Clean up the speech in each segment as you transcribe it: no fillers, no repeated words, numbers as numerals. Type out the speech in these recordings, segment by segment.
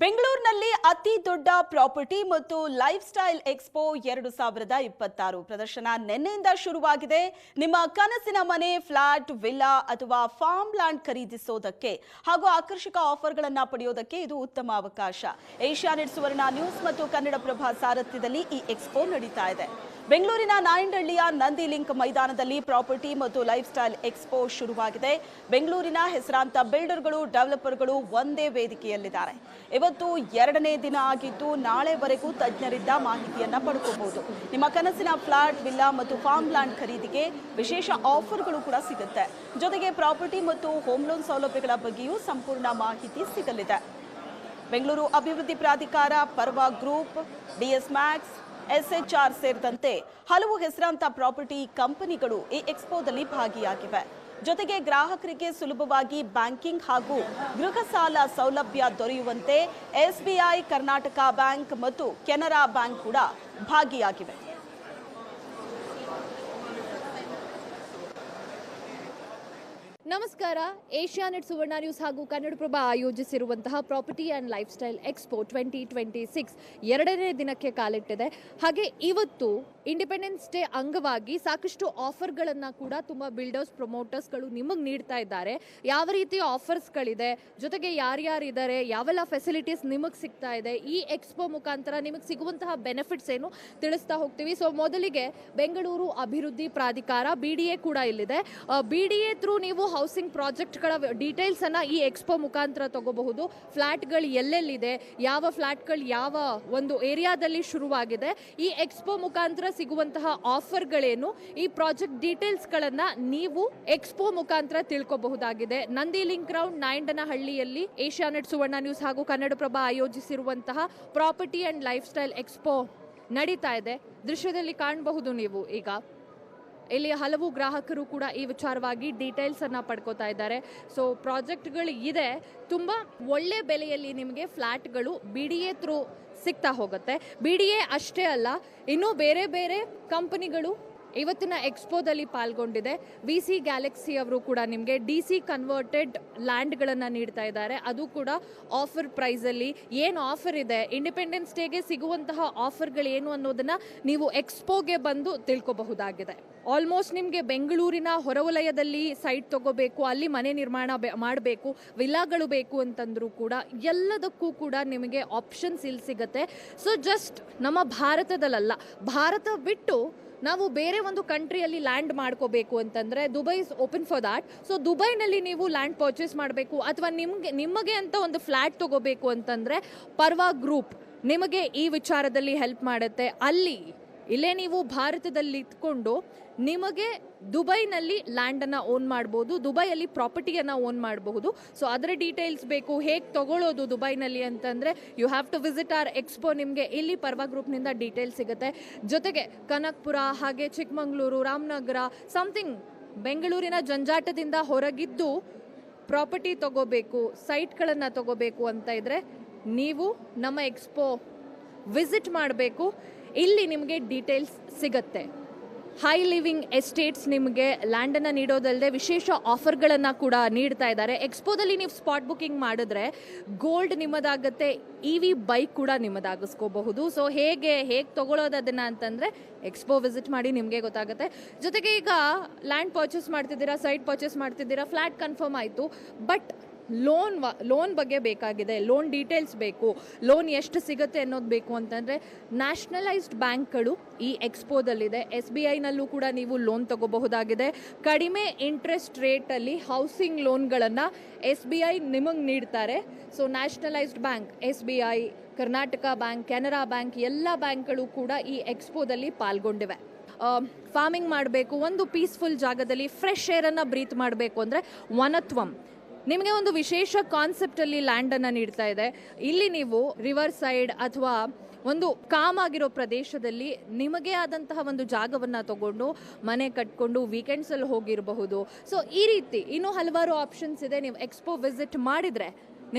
ಬೆಂಗಳೂರಿನಲ್ಲಿ ಅತಿ ದೊಡ್ಡ ಪ್ರಾಪರ್ಟಿ ಮತ್ತು ಲೈಫ್ ಸ್ಟೈಲ್ ಎಕ್ಸ್ಪೋ 2026 ಪ್ರದರ್ಶನ ನಿನ್ನೆಯಿಂದ ಶುರುವಾಗಿದೆ. ನಿಮ್ಮ ಕನಸಿನ ಮನೆ, ಫ್ಲಾಟ್, ವಿಲ್ಲಾ ಅಥವಾ ಫಾರ್ಮ್ ಲ್ಯಾಂಡ್ ಖರೀದಿಸೋದಕ್ಕೆ ಹಾಗೂ ಆಕರ್ಷಕ ಆಫರ್ಗಳನ್ನು ಪಡೆಯೋದಕ್ಕೆ ಇದು ಉತ್ತಮ ಅವಕಾಶ. ಏಷ್ಯಾನೆಟ್ ಸುವರ್ಣ ನ್ಯೂಸ್ ಮತ್ತು ಕನ್ನಡಪ್ರಭ ಸಾರಥ್ಯದಲ್ಲಿ ಈ ಎಕ್ಸ್ಪೋ ನಡೀತಾ ಇದೆ. ಬೆಂಗಳೂರಿನ ನಾಯಂಡಹಳ್ಳಿಯ ನಂದಿ ಲಿಂಕ್ ಮೈದಾನದಲ್ಲಿ ಪ್ರಾಪರ್ಟಿ ಮತ್ತು ಲೈಫ್ ಸ್ಟೈಲ್ ಎಕ್ಸ್ಪೋ ಶುರುವಾಗಿದೆ. ಬೆಂಗಳೂರಿನ ಹೆಸರಾಂತ ಬಿಲ್ಡರ್ಗಳು, ಡೆವಲಪರ್ಗಳು ಒಂದೇ ವೇದಿಕೆಯಲ್ಲಿದ್ದಾರೆ. ಇವತ್ತು 2ನೇ ದಿನ ಆಗಿದ್ದು ನಾಳೆವರೆಗೂ ತಜ್ಞರಿಂದ ಮಾಹಿತಿಯನ್ನ ಪಡ್ಕೋಬಹುದು. ನಿಮ್ಮ ಕನಸಿನ ಫ್ಲಾಟ್, ವಿಲ್ಲಾ ಮತ್ತು ಫಾರ್ಮ್ ಲ್ಯಾಂಡ್ ಖರೀದಿಗೆ ವಿಶೇಷ ಆಫರ್ಗಳು ಕೂಡ ಸಿಗುತ್ತೆ. ಜೊತೆಗೆ ಪ್ರಾಪರ್ಟಿ ಮತ್ತು ಹೋಮ್ ಲೋನ್ ಸೌಲಭ್ಯಗಳ ಬಗ್ಗೆಯೂ ಸಂಪೂರ್ಣ ಮಾಹಿತಿ ಸಿಗಲಿದೆ. ಬೆಂಗಳೂರು ಅಭಿವೃದ್ಧಿ ಪ್ರಾಧಿಕಾರ, ಪರ್ವ ಗ್ರೂಪ್, ಡಿಎಸ್ ಮ್ಯಾಕ್ಸ್, SHR ಸೇರಿದಂತೆ ಹಲವು ಹೆಸರಾಂತ ಪ್ರಾಪರ್ಟಿ ಕಂಪನಿಗಳು ಈ ಎಕ್ಸ್ಪೋದಲ್ಲಿ ಭಾಗಿಯಾಗಿವೆ. ಜೊತೆಗೆ ಗ್ರಾಹಕರಿಗೆ ಸುಲಭವಾಗಿ ಬ್ಯಾಂಕಿಂಗ್ ಹಾಗೂ ಗೃಹ ಸಾಲ ಸೌಲಭ್ಯ ದೊರೆಯುವಂತೆ SBI, ಕರ್ನಾಟಕ ಬ್ಯಾಂಕ್ ಮತ್ತು ಕೆನರಾ ಬ್ಯಾಂಕ್ ಕೂಡ ಭಾಗಿಯಾಗಿವೆ. ನಮಸ್ಕಾರ. ಏಷ್ಯಾನೆಟ್ ಸುವರ್ಣ ನ್ಯೂಸ್ ಹಾಗೂ ಕನ್ನಡಪ್ರಭ ಆಯೋಜಿಸಿರುವಂತಹ property and lifestyle expo 2026 2ನೇ ದಿನಕ್ಕೆ ಕಾಲಿಟ್ಟಿದೆ. ಹಾಗೆ ಇವತ್ತು ಇಂಡಿಪೆಂಡೆನ್ಸ್ ಡೇ ಅಂಗವಾಗಿ ಸಾಕಷ್ಟು ಆಫರ್ಗಳನ್ನು ಕೂಡ ತುಂಬ ಬಿಲ್ಡರ್ಸ್, ಪ್ರಮೋಟರ್ಸ್ಗಳು ನಿಮಗೆ ನೀಡ್ತಾ ಇದ್ದಾರೆ. ಯಾವ ರೀತಿ ಆಫರ್ಸ್ಗಳಿದೆ, ಜೊತೆಗೆ ಯಾರ್ಯಾರಿದ್ದಾರೆ, ಯಾವೆಲ್ಲ ಫೆಸಿಲಿಟೀಸ್ ನಿಮಗೆ ಸಿಗ್ತಾ ಇದೆ, ಈ ಎಕ್ಸ್ಪೋ ಮುಖಾಂತರ ನಿಮಗೆ ಸಿಗುವಂತಹ ಬೆನಿಫಿಟ್ಸ್ ಏನು ತಿಳಿಸ್ತಾ ಹೋಗ್ತೀವಿ. ಸೊ ಮೊದಲಿಗೆ ಬೆಂಗಳೂರು ಅಭಿವೃದ್ಧಿ ಪ್ರಾಧಿಕಾರ BDA ಕೂಡ ಇಲ್ಲಿದೆ. BDA ಥ್ರೂ ನೀವು ಹೌಸಿಂಗ್ ಪ್ರಾಜೆಕ್ಟ್ಗಳ ಡೀಟೇಲ್ಸ್ ಅನ್ನ ಈ ಎಕ್ಸ್ಪೋ ಮುಖಾಂತರ ತಗೋಬಹುದು. ಫ್ಲಾಟ್ಗಳು ಎಲ್ಲೆಲ್ಲಿದೆ, ಯಾವ ಫ್ಲಾಟ್ಗಳು ಯಾವ ಒಂದು ಏರಿಯಾದಲ್ಲಿ ಶುರುವಾಗಿದೆ, ಈ ಎಕ್ಸ್ಪೋ ಮುಖಾಂತರ ಸಿಗುವಂತಹ ಆಫರ್ಗಳೇನು, ಈ ಪ್ರಾಜೆಕ್ಟ್ ಡೀಟೇಲ್ಸ್ಗಳನ್ನ ನೀವು ಎಕ್ಸ್ಪೋ ಮುಖಾಂತರ ತಿಳ್ಕೋಬಹುದಾಗಿದೆ. ನಂದಿ ಲಿಂಕ್ ಗ್ರೌಂಡ್, ನಾಯಂಡನಹಳ್ಳಿಯಲ್ಲಿ ಏಷ್ಯಾನೆಟ್ ಸುವರ್ಣ ನ್ಯೂಸ್ ಹಾಗೂ ಕನ್ನಡಪ್ರಭ ಆಯೋಜಿಸಿರುವಂತಹ property and lifestyle expo ನಡೀತಾ ಇದೆ. ದೃಶ್ಯದಲ್ಲಿ ಕಾಣಬಹುದು ನೀವು. ಈಗ ಇಲ್ಲಿ ಹಲವು ಗ್ರಾಹಕರು ಕೂಡ ಈ ವಿಚಾರವಾಗಿ ಡೀಟೇಲ್ಸ್ ಅನ್ನ ಪಡ್ಕೋತಾ ಇದ್ದಾರೆ. ಸೊ ಪ್ರಾಜೆಕ್ಟ್ಗಳು ಇದೆ, ತುಂಬ ಒಳ್ಳೆ ಬೆಲೆಯಲ್ಲಿ ನಿಮಗೆ ಫ್ಲಾಟ್ಗಳು BDA ಥ್ರೂ ಸಿಗ್ತಾ ಹೋಗುತ್ತೆ. BDA ಅಷ್ಟೇ ಅಲ್ಲ, ಇನ್ನೂ ಬೇರೆ ಬೇರೆ ಕಂಪನಿಗಳು ಇವತ್ತಿನ ಎಕ್ಸ್ಪೋದಲ್ಲಿ ಪಾಲ್ಗೊಂಡಿದೆ. VC ಗ್ಯಾಲಕ್ಸಿ ಅವರು ಕೂಡ ನಿಮಗೆ DC ಕನ್ವರ್ಟೆಡ್ ಲ್ಯಾಂಡ್ಗಳನ್ನು ನೀಡ್ತಾ ಇದ್ದಾರೆ. ಅದು ಕೂಡ ಆಫರ್ ಪ್ರೈಸಲ್ಲಿ. ಏನು ಆಫರ್ ಇದೆ, ಇಂಡಿಪೆಂಡೆನ್ಸ್ ಡೇಗೆ ಸಿಗುವಂತಹ ಆಫರ್ಗಳೇನು ಅನ್ನೋದನ್ನು ನೀವು ಎಕ್ಸ್ಪೋಗೆ ಬಂದು ತಿಳ್ಕೊಬಹುದಾಗಿದೆ. ಆಲ್ಮೋಸ್ಟ್ ನಿಮಗೆ ಬೆಂಗಳೂರಿನ ಹೊರವಲಯದಲ್ಲಿ ಸೈಟ್ ತಗೋಬೇಕು, ಅಲ್ಲಿ ಮನೆ ನಿರ್ಮಾಣ ಮಾಡಬೇಕು, ವಿಲ್ಲಾಗಳು ಬೇಕು ಅಂತಂದ್ರೂ ಕೂಡ ಎಲ್ಲದಕ್ಕೂ ಕೂಡ ನಿಮಗೆ ಆಪ್ಷನ್ಸ್ ಇಲ್ಲಿ ಸಿಗುತ್ತೆ. ಸೊ ಜಸ್ಟ್ ನಮ್ಮ ಭಾರತದಲ್ಲ, ಭಾರತ ಬಿಟ್ಟು ನಾವು ಬೇರೆ ಒಂದು ಕಂಟ್ರಿಯಲ್ಲಿ ಲ್ಯಾಂಡ್ ಮಾಡ್ಕೋಬೇಕು ಅಂತಂದರೆ Dubai is open for that. So ದುಬೈನಲ್ಲಿ ನೀವು ಲ್ಯಾಂಡ್ ಪರ್ಚೇಸ್ ಮಾಡಬೇಕು ಅಥವಾ ನಿಮಗೆ ಅಂತ ಒಂದು ಫ್ಲ್ಯಾಟ್ ತಗೋಬೇಕು ಅಂತಂದರೆ ಪರ್ವ ಗ್ರೂಪ್ ನಿಮಗೆ ಈ ವಿಚಾರದಲ್ಲಿ ಹೆಲ್ಪ್ ಮಾಡುತ್ತೆ. ಇಲ್ಲೇ ನೀವು ಭಾರತದಲ್ಲಿ ಇಟ್ಕೊಂಡು ನಿಮಗೆ ದುಬೈನಲ್ಲಿ ಲ್ಯಾಂಡನ್ನು ಓನ್ ಮಾಡ್ಬೋದು, ದುಬೈಯಲ್ಲಿ ಪ್ರಾಪರ್ಟಿಯನ್ನು ಓನ್ ಮಾಡಬಹುದು. ಸೊ ಅದರ ಡೀಟೇಲ್ಸ್ ಬೇಕು, ಹೇಗೆ ತಗೊಳ್ಳೋದು ದುಬೈನಲ್ಲಿ ಅಂತಂದರೆ you have to visit our expo. ನಿಮಗೆ ಇಲ್ಲಿ ಪರ್ವ ಗ್ರೂಪ್ನಿಂದ ಡೀಟೇಲ್ಸ್ ಸಿಗುತ್ತೆ. ಜೊತೆಗೆ ಕನಕಪುರ, ಹಾಗೆ ಚಿಕ್ಕಮಗಳೂರು, ರಾಮನಗರ, ಸಮಥಿಂಗ್ ಬೆಂಗಳೂರಿನ ಜಂಜಾಟದಿಂದ ಹೊರಗಿದ್ದು ಪ್ರಾಪರ್ಟಿ ತಗೋಬೇಕು, ಸೈಟ್ಗಳನ್ನು ತಗೋಬೇಕು ಅಂತ ಇದ್ದರೆ ನೀವು ನಮ್ಮ ಎಕ್ಸ್ಪೋ ವಿಸಿಟ್ ಮಾಡಬೇಕು. ಇಲ್ಲಿ ನಿಮಗೆ ಡೀಟೇಲ್ಸ್ ಸಿಗುತ್ತೆ. ಹೈ ಲಿವಿಂಗ್ ಎಸ್ಟೇಟ್ಸ್ ನಿಮಗೆ ಲ್ಯಾಂಡನ್ನು ನೀಡೋದಲ್ಲದೆ ವಿಶೇಷ ಆಫರ್ಗಳನ್ನು ಕೂಡ ನೀಡ್ತಾ ಇದ್ದಾರೆ. ಎಕ್ಸ್ಪೋದಲ್ಲಿ ನೀವು ಸ್ಪಾಟ್ ಬುಕಿಂಗ್ ಮಾಡಿದ್ರೆ ಗೋಲ್ಡ್ ನಿಮ್ಮದಾಗುತ್ತೆ, EV ಬೈಕ್ ಕೂಡ ನಿಮ್ಮದಾಗಿಸ್ಕೋಬಹುದು. ಸೊ ಹೇಗೆ ತಗೊಳ್ಳೋದು ಅದನ್ನು ಅಂತಂದರೆ ಎಕ್ಸ್ಪೋ ವಿಸಿಟ್ ಮಾಡಿ ನಿಮಗೆ ಗೊತ್ತಾಗುತ್ತೆ. ಜೊತೆಗೆ ಈಗ ಲ್ಯಾಂಡ್ ಪರ್ಚೇಸ್ ಮಾಡ್ತಿದ್ದೀರಾ, ಸೈಟ್ ಪರ್ಚೇಸ್ ಮಾಡ್ತಿದ್ದೀರಾ, ಫ್ಲ್ಯಾಟ್ ಕನ್ಫರ್ಮ್ ಆಯಿತು, ಬಟ್ ಲೋನ್ ಬಗ್ಗೆ ಬೇಕಾಗಿದೆ, ಲೋನ್ ಡೀಟೇಲ್ಸ್ ಬೇಕು, ಲೋನ್ ಎಷ್ಟು ಸಿಗುತ್ತೆ ಅನ್ನೋದು ಬೇಕು ಅಂತಂದರೆ ನ್ಯಾಷನಲೈಸ್ಡ್ ಬ್ಯಾಂಕ್ಗಳು ಈ ಎಕ್ಸ್ಪೋದಲ್ಲಿದೆ. SBIನಲ್ಲೂ ಕೂಡ ನೀವು ಲೋನ್ ತಗೋಬಹುದಾಗಿದೆ. ಕಡಿಮೆ ಇಂಟ್ರೆಸ್ಟ್ ರೇಟಲ್ಲಿ ಹೌಸಿಂಗ್ ಲೋನ್ಗಳನ್ನು SBI ನಿಮಗೆ ನೀಡ್ತಾರೆ. So nationalised bank, SBI, Karnataka bank, Canara bank ಎಲ್ಲ ಬ್ಯಾಂಕ್ಗಳು ಕೂಡ ಈ ಎಕ್ಸ್ಪೋದಲ್ಲಿ ಪಾಲ್ಗೊಂಡಿವೆ. ಫಾರ್ಮಿಂಗ್ ಮಾಡಬೇಕು, ಒಂದು ಪೀಸ್ಫುಲ್ ಜಾಗದಲ್ಲಿ ಫ್ರೆಶ್ ಏರನ್ನು ಬ್ರೀತ್ ಮಾಡಬೇಕು ಅಂದರೆ ವನತ್ವಂ ನಿಮಗೆ ಒಂದು ವಿಶೇಷ ಕಾನ್ಸೆಪ್ಟಲ್ಲಿ ಲ್ಯಾಂಡನ್ನು ನೀಡ್ತಾ ಇದೆ. ಇಲ್ಲಿ ನೀವು ರಿವರ್ ಸೈಡ್ ಅಥವಾ ಒಂದು ಕಾಮ್ ಆಗಿರೋ ಪ್ರದೇಶದಲ್ಲಿ ನಿಮಗೆ ಆದಂತಹ ಒಂದು ಜಾಗವನ್ನು ತಗೊಂಡು ಮನೆ ಕಟ್ಕೊಂಡು ವೀಕೆಂಡ್ಸಲ್ಲಿ ಹೋಗಿರಬಹುದು. ಸೊ ಈ ರೀತಿ ಇನ್ನೂ ಹಲವಾರು ಆಪ್ಷನ್ಸ್ ಇದೆ. ನೀವು ಎಕ್ಸ್ಪೋ ವಿಸಿಟ್ ಮಾಡಿದರೆ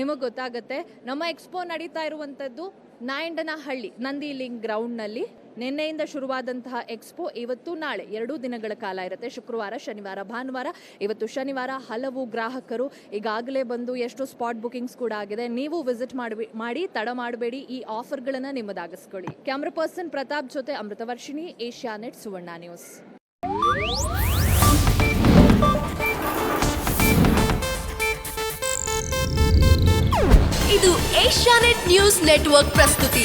ನಿಮಗೆ ಗೊತ್ತಾಗುತ್ತೆ. ನಮ್ಮ ಎಕ್ಸ್ಪೋ ನಡೀತಾ ಇರುವಂಥದ್ದು ನಾಯಂಡನಹಳ್ಳಿ ನಂದಿ ಲಿಂಕ್ ಗ್ರೌಂಡ್ನಲ್ಲಿ ನಿನ್ನೆಯಿಂದ ಶುರುವಾದಂತಹ ಎಕ್ಸ್ಪೋ ಇವತ್ತು ನಾಳೆ 2 ದಿನಗಳ ಕಾಲ ಇರುತ್ತೆ. ಶುಕ್ರವಾರ, ಶನಿವಾರ, ಭಾನುವಾರ. ಇವತ್ತು ಶನಿವಾರ ಹಲವು ಗ್ರಾಹಕರು ಈಗಾಗಲೇ ಬಂದು ಎಷ್ಟು ಸ್ಪಾಟ್ ಬುಕಿಂಗ್ಸ್ ಕೂಡ ಆಗಿದೆ. ನೀವು ವಿಸಿಟ್ ಮಾಡಿ ತಡ ಮಾಡಬೇಡಿ, ಈ ಆಫರ್ಗಳನ್ನು ನಿಮ್ಮದಾಗಿಸ್ಕೊಳ್ಳಿ. ಕ್ಯಾಮ್ರಾ ಪರ್ಸನ್ ಪ್ರತಾಪ್ ಜೊತೆ ಅಮೃತವರ್ಷಿಣಿ, ಏಷ್ಯಾನೆಟ್ ಸುವರ್ಣ ನ್ಯೂಸ್. ಇದು ಏಷ್ಯಾನೆಟ್ ನ್ಯೂಸ್ ನೆಟ್ವರ್ಕ್ ಪ್ರಸ್ತುತಿ.